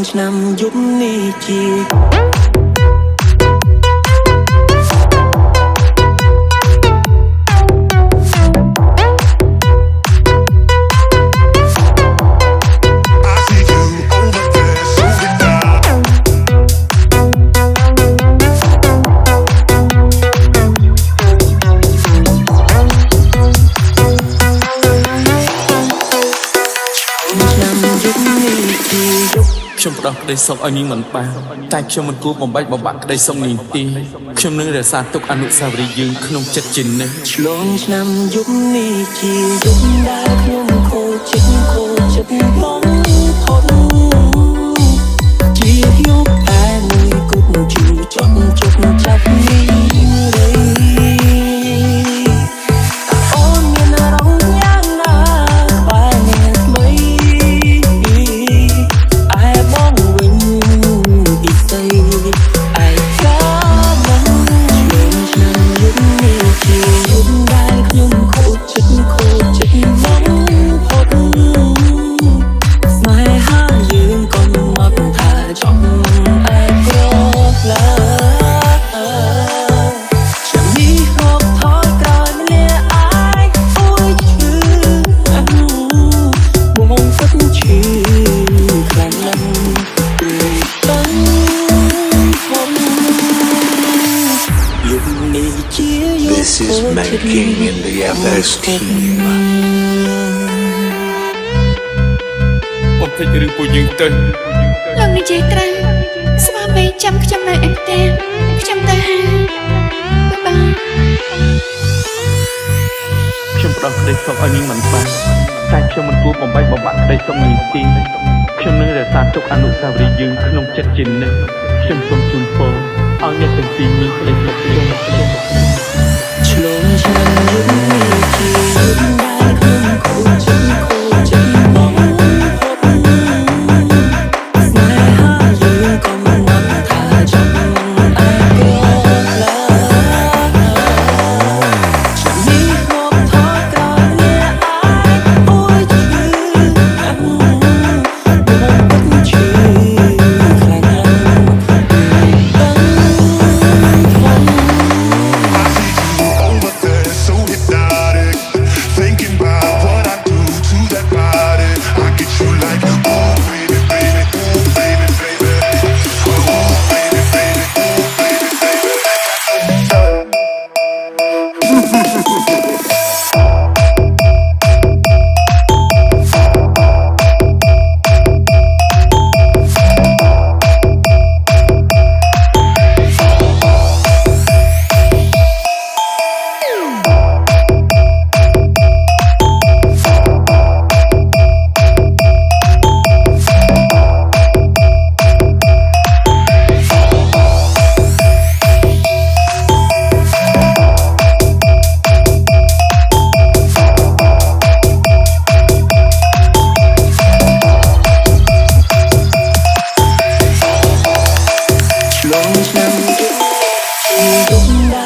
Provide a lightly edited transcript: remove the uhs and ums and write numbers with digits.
ឆ្នាំយុគនេះជាខ្ញុំផ្ដោះក្តីសុខឲ្យនាងមិនបានតែខ្ញុំមិនគួរបំបែកបំបាក់ក្តីសុខនាងទេខ្ញុំនឹងរក្សាទុកអនុស្សាវរីយ៍យើងក្នុងចិត្តជានិច្ចឆ្លងឆ្នាំយុគនេះជាយុគដែលខ្ញុំខូចចិត្តបងផុតជាយុគតែមួយគត់ជួចង់ជប់ចាប់នេះThis is Manking in the FS team បំពេញរឿងពួកយើងទៅលោកនិយាយត្រូវស្វាមីចាំខ្ញុំនៅឯផ្ទះខ្ញុំទៅហៅបាយខ្ញុំផ្ដោះក្តីសុខឲ្យនាងមិនបានតែខ្ញុំមិនគួរបំបែកបំបាក់ក្តីសុខនាងទេខ្ញុំនឹងរក្សាទុកអនុស្សាវរីយ៍យើងក្នុងចិត្តជានិច្ចខ្ញុំសូមជូនពរឲ្យអ្នកទាំងពីរមានក្តីសុខខ្ញុំឆ្លងឆ្នាំយុគនេះជាយុគដែលខ្ញុំខូចចិត្តបងស្នេហាយើងក៏មិនថាចង់អាចក្រឡាចាំនេះមកថតក្រោយលាអាចអូយជឿបងពិតជឿខ្លាំងណាស់ឆ្លងឆ្នាំយុគដែល